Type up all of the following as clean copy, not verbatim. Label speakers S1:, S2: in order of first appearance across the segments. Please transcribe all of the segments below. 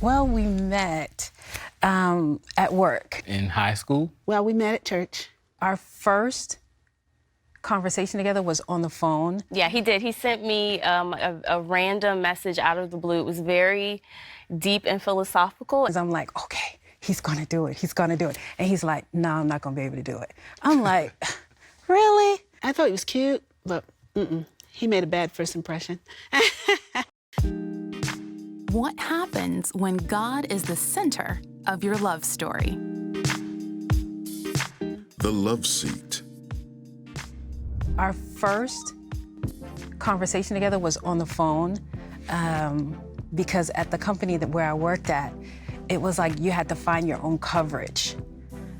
S1: Well, we met at work.
S2: In high school?
S3: Well, we met at church.
S1: Our first conversation together was on the phone.
S4: Yeah, he did. He sent me a random message out of the blue. It was very deep and philosophical.
S1: I'm like, okay, he's gonna do it. He's gonna do it. And he's like, no, I'm not gonna be able to do it. I'm like, really?
S3: I thought he was cute, but he made a bad first impression.
S5: What happens when God is the center of your love story?
S6: The Love Seat.
S1: Our first conversation together was on the phone because at the company where I worked at, it was like you had to find your own coverage.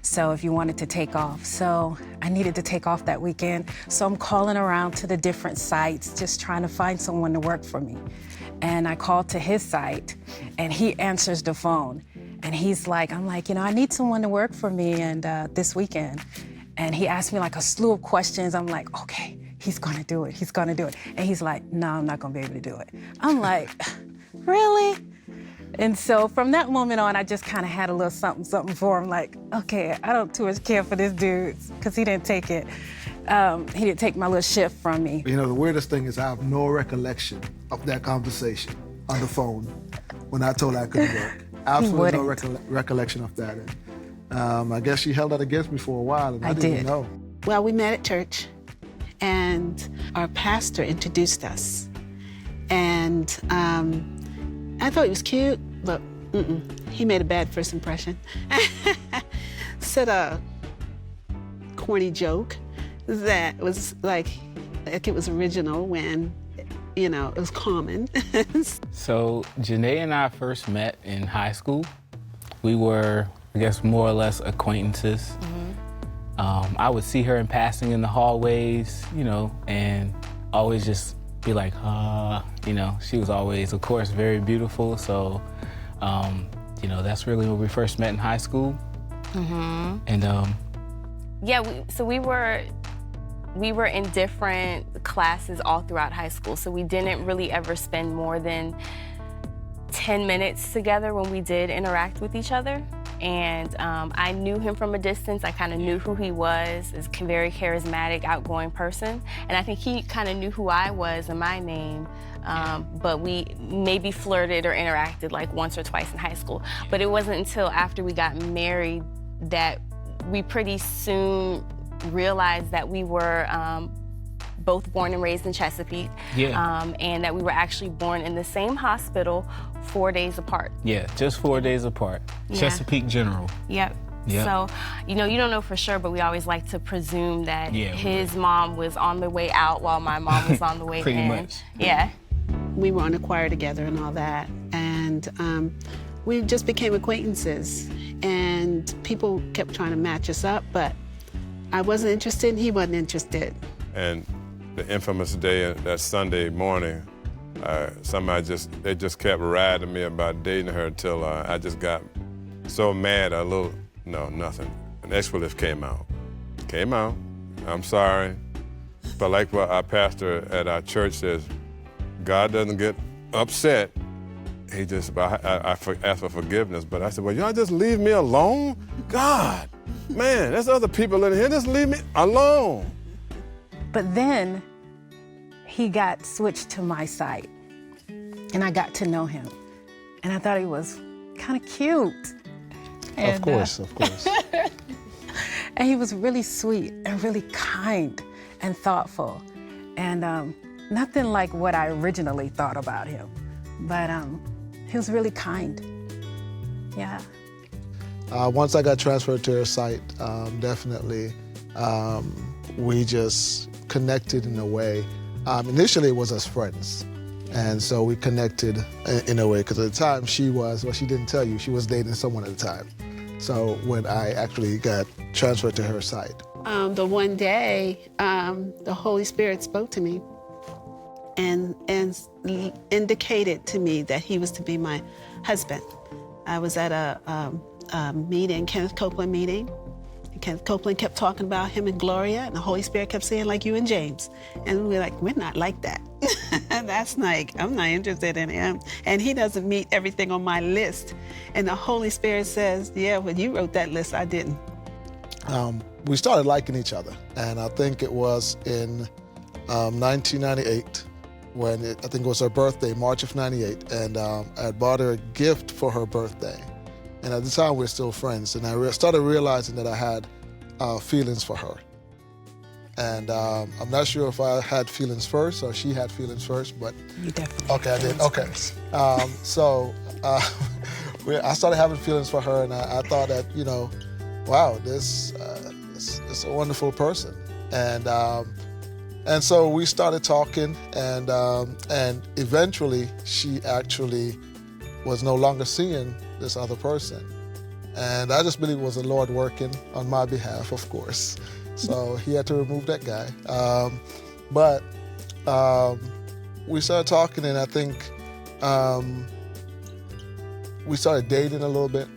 S1: So if you wanted to take off. So I needed to take off that weekend. So I'm calling around to the different sites, just trying to find someone to work for me. And I called to his site and he answers the phone. And he's like, I'm like, I need someone to work for me and this weekend. And he asked me like a slew of questions. I'm like, okay, he's gonna do it. He's gonna do it. And he's like, no, I'm not gonna be able to do it. I'm like, really? And so from that moment on, I just kind of had a little something for him. Like, okay, I don't too much care for this dude because he didn't take it. He didn't take my little shift from me.
S7: The weirdest thing is I have no recollection of that conversation on the phone when I told her I couldn't work. Absolutely no recollection of that. And, I guess she held that against me for a while, and I didn't even know.
S3: Well, we met at church, and our pastor introduced us. And I thought he was cute, but he made a bad first impression. Said a corny joke that was like it was original when, it was common.
S2: So Janae and I first met in high school. We were, I guess, more or less acquaintances. I would see her in passing in the hallways, and always just be like, she was always, of course, very beautiful. So, that's really when we first met in high school. And
S4: So we were in different classes all throughout high school. So we didn't really ever spend more than 10 minutes together when we did interact with each other. And I knew him from a distance. I kind of knew who he was, as a very charismatic, outgoing person. And I think he kind of knew who I was and my name. But we maybe flirted or interacted like once or twice in high school. But it wasn't until after we got married that we pretty soon realized that we were both born and raised in Chesapeake. And that we were actually born in the same hospital 4 days apart.
S2: Yeah, just 4 days apart.
S4: Yeah.
S2: Chesapeake General.
S4: Yep. So, you don't know for sure, but we always like to presume that his mom was on the way out while my mom was on the way
S2: Pretty
S4: in.
S2: much.
S4: Yeah.
S3: We were on a choir together and all that. And we just became acquaintances. And people kept trying to match us up, but I wasn't interested and he wasn't interested.
S8: And the infamous day, that Sunday morning, they just kept riding me about dating her until I just got so mad, nothing. An expletive came out. I'm sorry. But like what our pastor at our church says, God doesn't get upset. He just, I asked for forgiveness, but I said, well, y'all just leave me alone? God, man, there's other people in here, just leave me alone.
S1: But then he got switched to my site and I got to know him. And I thought he was kind of cute. And,
S7: of course.
S1: And he was really sweet and really kind and thoughtful. And nothing like what I originally thought about him. But he was really kind. Yeah.
S7: Once I got transferred to her site, definitely, we just connected in a way. Initially, it was as friends. And so we connected in a way, because at the time she didn't tell you, she was dating someone at the time. So when I actually got transferred to her site.
S3: The one day, the Holy Spirit spoke to me and indicated to me that he was to be my husband. I was at a meeting, Kenneth Copeland meeting. Kenneth Copeland kept talking about him and Gloria, and the Holy Spirit kept saying, like you and James. And we're like, we're not like that. That's like, I'm not interested in him. And he doesn't meet everything on my list. And the Holy Spirit says, yeah, when you wrote that list, I didn't.
S7: We started liking each other. And I think it was in 1998 when I think it was her birthday, March of 98. And I had bought her a gift for her birthday. And at the time, we were still friends. And I started realizing that I had feelings for her. And I'm not sure if I had feelings first or she had feelings first, but...
S3: You definitely
S7: Okay, I did. Okay. I started having feelings for her, and I thought that, you know, wow, this is a wonderful person. And so we started talking, and eventually she actually was no longer seeing this other person. And I just believe it was the Lord working on my behalf, of course. So he had to remove that guy. But we started talking, and I think we started dating a little bit.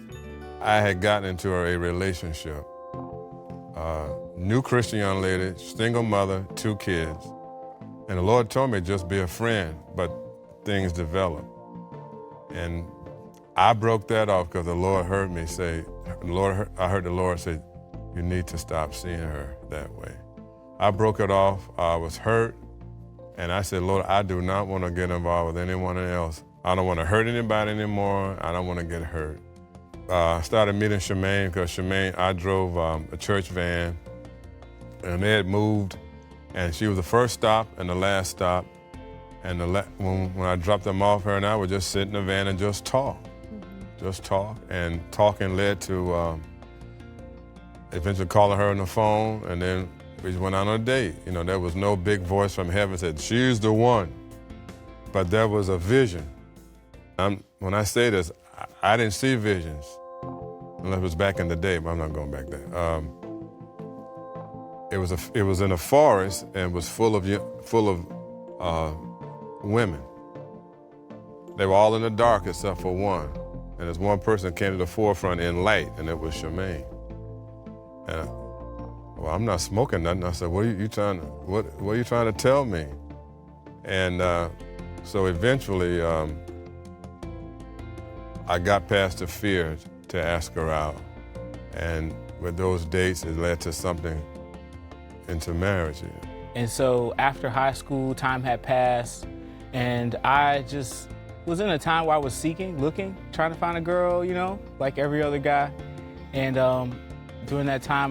S8: I had gotten into a relationship. New Christian young lady, single mother, 2 kids. And the Lord told me just be a friend, but things developed. And I broke that off because the Lord heard me say, I heard the Lord say, you need to stop seeing her that way. I broke it off. I was hurt. And I said, Lord, I do not want to get involved with anyone else. I don't want to hurt anybody anymore. I don't want to get hurt. I started meeting Shemaine because Shemaine, I drove a church van, and they had moved, and she was the first stop and the last stop. And when I dropped them off, her and I would just sit in the van and just talk. Just talk. And talking led to eventually calling her on the phone, and then we went on a date. You know, there was no big voice from heaven that said, she's the one. But there was a vision. When I say this, I didn't see visions, unless it was back in the day, but I'm not going back there. It was in a forest, and it was full of women. They were all in the dark except for one. And there's one person came to the forefront in light, and it was Shemaine. And well, I'm not smoking nothing. I said, what are you trying to tell me? And so eventually, I got past the fear to ask her out. And with those dates, it led to something into marriage.
S2: And so after high school, time had passed, and I just was in a time where I was seeking, looking, trying to find a girl, you know, like every other guy. And during that time,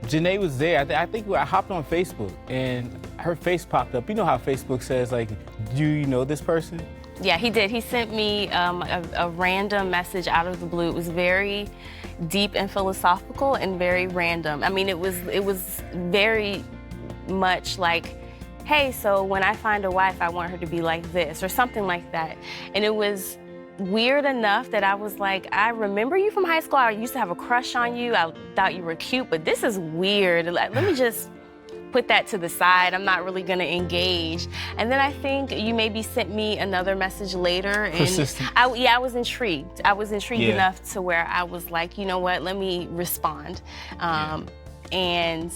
S2: Janae was there. I think I hopped on Facebook, and her face popped up. You know how Facebook says, like, do you know this person?
S4: Yeah, he did. He sent me a random message out of the blue. It was very deep and philosophical and very random. I mean, it was very much like, hey, so when I find a wife, I want her to be like this, or something like that. And it was weird enough that I was like, I remember you from high school. I used to have a crush on you. I thought you were cute, but this is weird. Let me just put that to the side. I'm not really gonna engage. And then I think you maybe sent me another message later. And I was intrigued. I was intrigued enough to where I was like, you know what, let me respond. And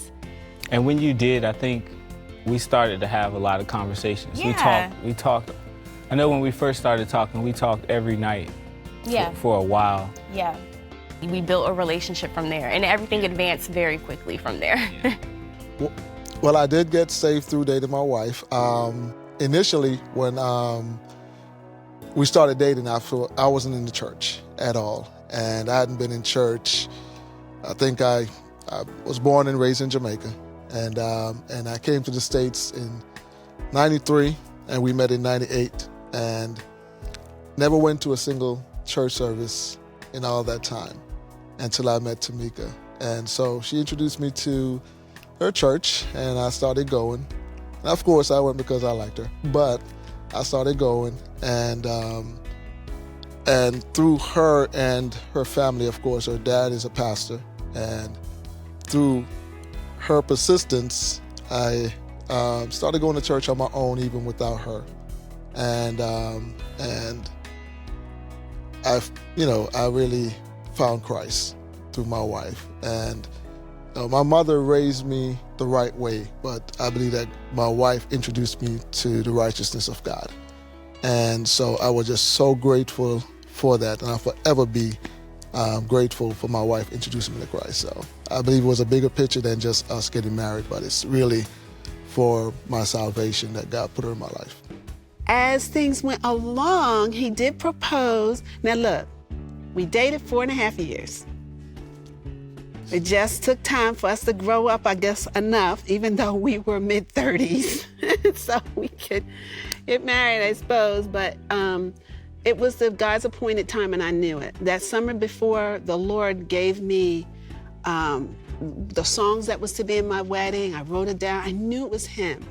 S2: when you did, I think we started to have a lot of conversations.
S4: Yeah.
S2: We talked. I know when we first started talking, we talked every night for a while.
S4: Yeah. We built a relationship from there, and everything advanced very quickly from there.
S7: Well, I did get saved through dating my wife. Initially, when we started dating, I wasn't in the church at all, and I hadn't been in church. I think I was born and raised in Jamaica, and I came to the States in '93, and we met in '98, and never went to a single church service in all that time until I met Tamika. And so she introduced me to her church, and I started going. And of course, I went because I liked her, but I started going, and through her and her family, of course, her dad is a pastor, and through her persistence, I started going to church on my own, even without her, and I really found Christ. through my wife. And my mother raised me the right way, but I believe that my wife introduced me to the righteousness of God. And so I was just so grateful for that, and I'll forever be grateful for my wife introducing me to Christ. So I believe it was a bigger picture than just us getting married, but it's really for my salvation that God put her in my life.
S3: As things went along, he did propose. Now look, we dated 4.5 years. It just took time for us to grow up, I guess, enough, even though we were mid-30s, so we could get married, I suppose. But it was God's appointed time, and I knew it. That summer before, the Lord gave me the songs that was to be in my wedding. I wrote it down. I knew it was him.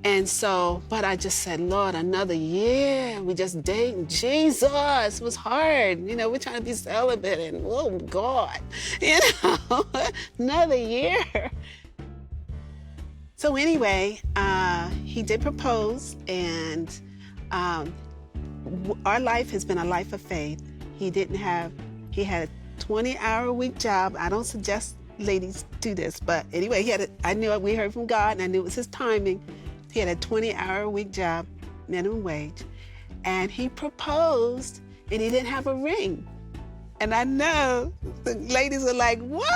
S3: And so, but I just said, Lord, another year. We just dating. Jesus, it was hard. You know, we're trying to be celibate, and oh God, you know, another year. So anyway, he did propose, and our life has been a life of faith. He had a 20-hour-a-week job. I don't suggest ladies do this, but anyway, I knew we heard from God, and I knew it was his timing. He had a 20-hour-a-week job, minimum wage, and he proposed, and he didn't have a ring. And I know the ladies are like, what?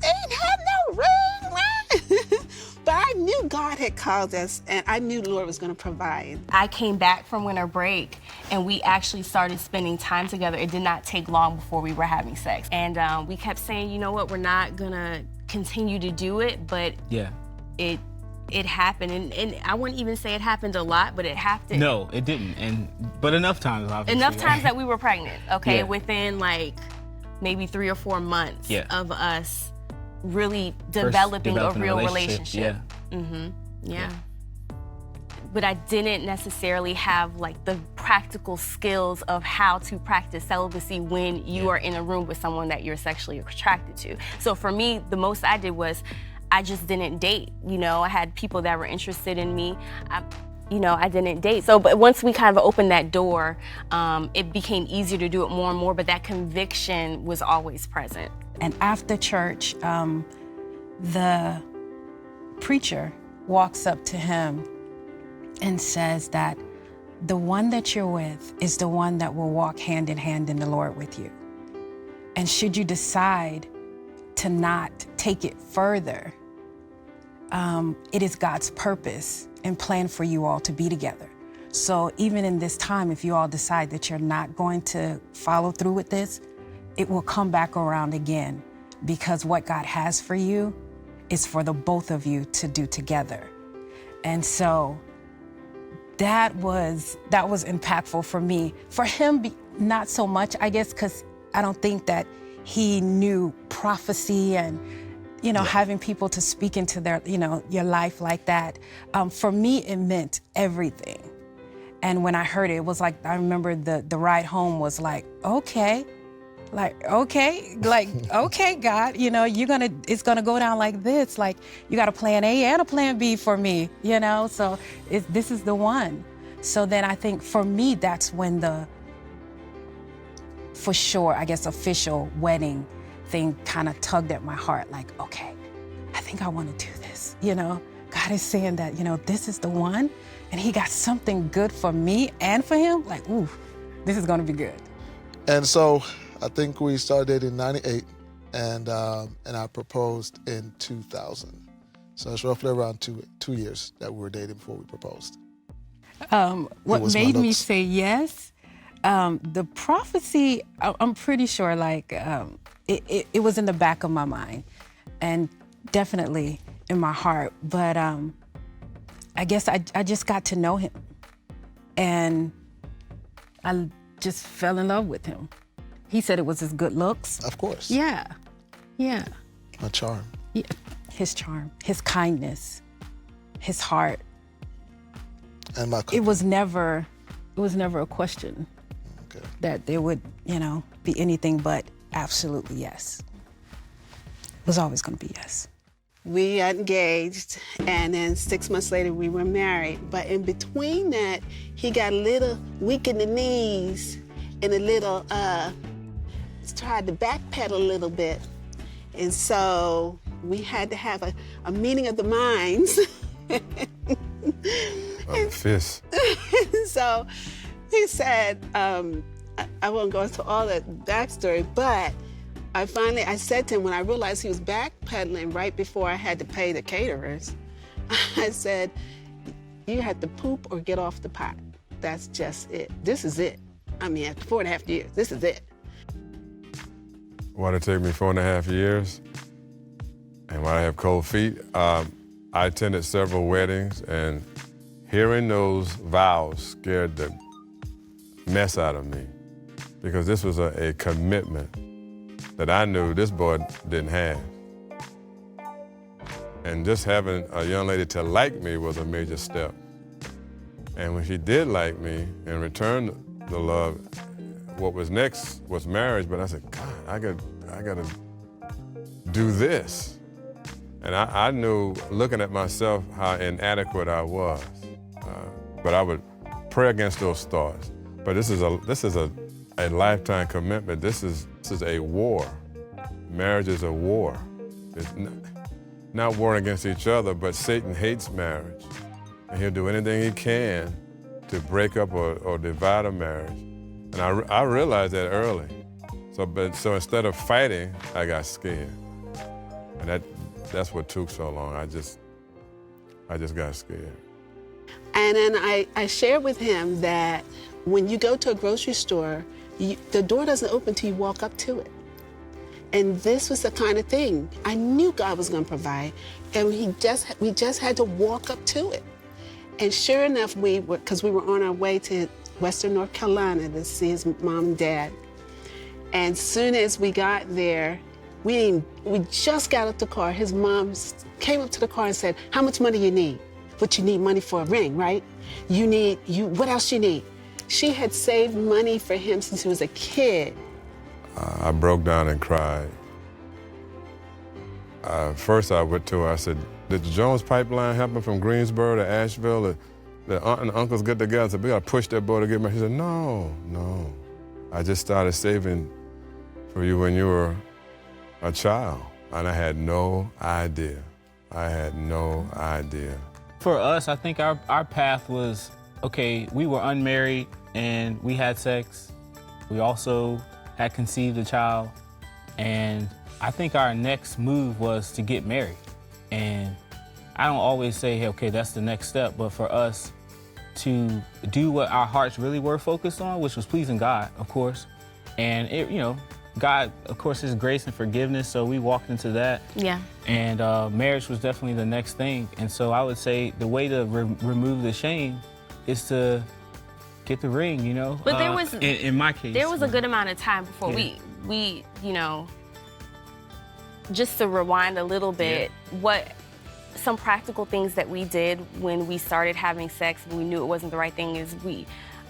S3: They didn't have no ring, what? But I knew God had called us, and I knew the Lord was going to provide.
S4: I came back from winter break, and we actually started spending time together. It did not take long before we were having sex. And we kept saying, you know what, we're not going to continue to do it, but it happened, and I wouldn't even say it happened a lot, but it happened.
S2: No, it didn't, but enough times, obviously.
S4: Enough times that we were pregnant, okay,
S2: Yeah.
S4: within like maybe 3 or 4 months
S2: Yeah.
S4: of us really developing a real relationship.
S2: Yeah.
S4: Yeah. But I didn't necessarily have like the practical skills of how to practice celibacy when you are in a room with someone that you're sexually attracted to. So for me, the most I did was I just didn't date. You know, I had people that were interested in me. I didn't date. So, but once we kind of opened that door, it became easier to do it more and more, but that conviction was always present.
S1: And after church, the preacher walks up to him and says that the one that you're with is the one that will walk hand in hand in the Lord with you. And should you decide to not take it further, it is God's purpose and plan for you all to be together. So even in this time, if you all decide that you're not going to follow through with this, it will come back around again, because what God has for you is for the both of you to do together. And so that was impactful for me. For him, not so much, I guess, because I don't think that he knew prophecy and, having people to speak into their, your life like that. For me, it meant everything. And when I heard it, it was like, I remember the ride home was like, okay, okay, God, it's gonna go down like this. Like, you got a plan A and a plan B for me, so this is the one. So then I think for me, that's when for sure, I guess, official wedding thing kind of tugged at my heart. Like, okay, I think I want to do this. God is saying that, this is the one, and he got something good for me and for him. Like, ooh, this is going to be good.
S7: And so I think we started dating in 98, and I proposed in 2000. So it's roughly around two years that we were dating before we proposed.
S1: What made me say yes? The prophecy, I'm pretty sure, it was in the back of my mind and definitely in my heart. But I guess I just got to know him, and I just fell in love with him. He said it was his good looks.
S7: Of course.
S1: Yeah.
S7: My charm.
S1: Yeah. His charm, his kindness, his heart.
S7: And my
S1: It was never a question that there would, be anything but absolutely yes. It was always going to be yes.
S3: We got engaged, and then 6 months later we were married. But in between that, he got a little weak in the knees and a little, tried to backpedal a little bit. And so we had to have a meeting of the minds.
S8: Of the fist.
S3: So he said, I won't go into all the backstory, but I said to him when I realized he was backpedaling right before I had to pay the caterers, I said, you have to poop or get off the pot. That's just it. This is it. I mean, after 4.5 years, this is it.
S8: Why'd it take me 4.5 years? And why I have cold feet? I attended several weddings, and hearing those vows scared the mess out of me, because this was a commitment that I knew this boy didn't have. And just having a young lady to like me was a major step. And when she did like me and returned the love, what was next was marriage. But I said, God, I got to do this. And I knew, looking at myself, how inadequate I was. But I would pray against those thoughts. But this is a lifetime commitment. This is a war. Marriage is a war. It's not warring against each other, but Satan hates marriage. And he'll do anything he can to break up or divide a marriage. And I realized that early. So instead of fighting, I got scared. And that's what took so long. I just got scared.
S3: And then I shared with him that when you go to a grocery store, the door doesn't open till you walk up to it. And this was the kind of thing I knew God was going to provide, and we just had to walk up to it. And sure enough, because we were on our way to Western North Carolina to see his mom and dad. And soon as we got there, we just got out the car. His mom came up to the car and said, "How much money you need?" "But you need money for a ring, right? What else you need?" She had saved money for him since he was a kid.
S8: I broke down and cried. First I went to her, I said, "Did the Jones pipeline happen from Greensboro to Asheville? The aunt and uncles get together and said, we got to push that boy to get married." She said, No. I just started saving for you when you were a child. And I had no idea.
S2: For us, I think our path was, okay, we were unmarried and we had sex. We also had conceived a child. And I think our next move was to get married. And I don't always say, hey, okay, that's the next step, but for us to do what our hearts really were focused on, which was pleasing God, of course. And God, of course, His grace and forgiveness, so we walked into that. Yeah. And marriage was definitely the next thing. And so I would say the way to remove the shame is to get the ring, But
S4: there was,
S2: in my case,
S4: there was a good amount of time before we just to rewind a little bit, some practical things that we did when we started having sex, we knew it wasn't the right thing, is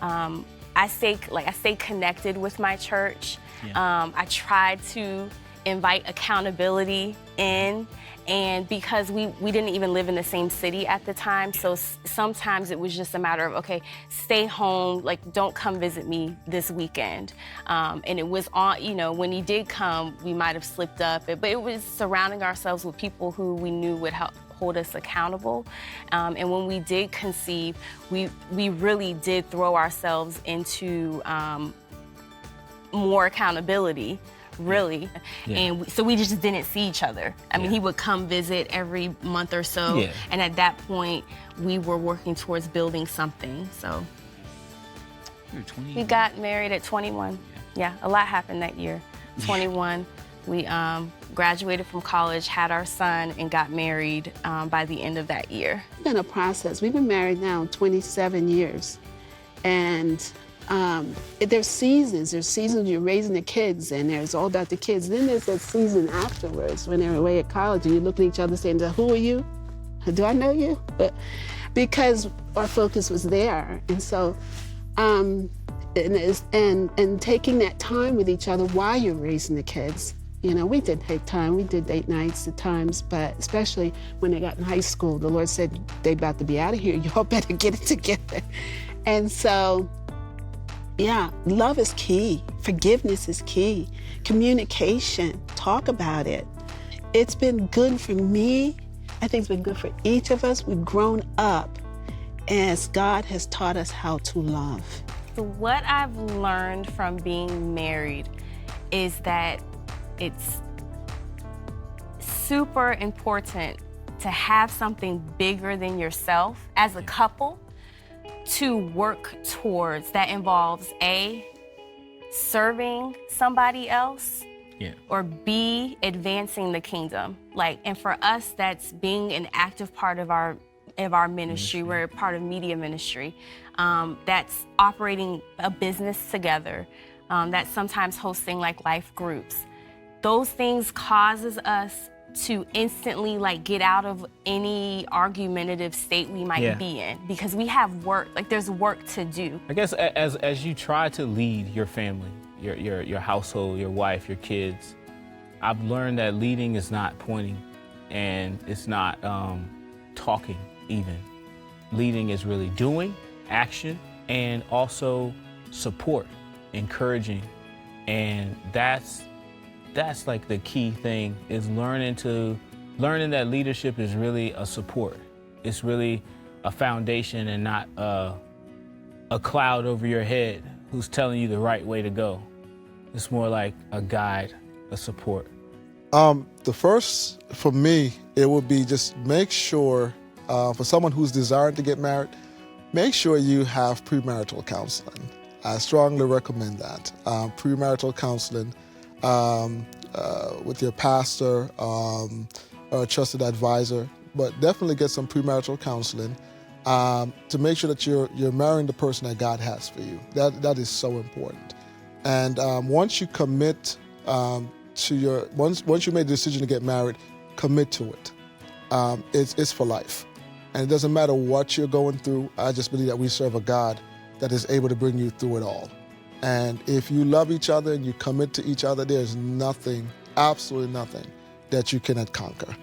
S4: I stay connected with my church. Yeah. I tried to invite accountability in, and because we didn't even live in the same city at the time, so sometimes it was just a matter of, okay, stay home, don't come visit me this weekend. And it was on, when he did come, we might have slipped up, but it was surrounding ourselves with people who we knew would help hold us accountable. And when we did conceive, we really did throw ourselves into more accountability. Really. Yeah. And so we just didn't see each other. I mean, he would come visit every month or so. Yeah. And at that point, we were working towards building something. So we got married at 21. Yeah, a lot happened that year. 21, we graduated from college, had our son, and got married by the end of that year.
S3: It's been a process. We've been married now 27 years. And there's seasons. There's seasons you're raising the kids, and there's all about the kids. Then there's that season afterwards when they're away at college, and you look at each other saying, "Who are you? Do I know you?" But because our focus was there, and so, and taking that time with each other while you're raising the kids. We did take time. We did date nights at times, but especially when they got in high school, the Lord said, "They about to be out of here. Y'all better get it together." And so. Yeah, love is key. Forgiveness is key. Communication, talk about it. it's been good for me. I think it's been good for each of us. We've grown up as God has taught us how to love.
S4: So what I've learned from being married is that it's super important to have something bigger than yourself as a couple to work towards. That involves A, serving somebody else, or B, advancing the kingdom. And for us, that's being an active part of our ministry. We're a part of media ministry. That's operating a business together. That's sometimes hosting life groups. Those things causes us to instantly get out of any argumentative state we might be in, because we have work, there's work to do.
S2: I guess as you try to lead your family, your household, your wife, your kids, I've learned that leading is not pointing, and it's not talking even. Leading is really doing, action, and also support, encouraging, and that's the key thing, is learning that leadership is really a support. It's really a foundation and not a cloud over your head who's telling you the right way to go. It's more like a guide, a support.
S7: The first, for me, it would be just make sure, for someone who's desiring to get married, make sure you have premarital counseling. I strongly recommend that. Premarital counseling with your pastor or a trusted advisor, but definitely get some premarital counseling to make sure that you're marrying the person that God has for you. That is so important. And once you commit once you make the decision to get married, commit to it. It's for life. And it doesn't matter what you're going through. I just believe that we serve a God that is able to bring you through it all. And if you love each other and you commit to each other, there's nothing, absolutely nothing, that you cannot conquer.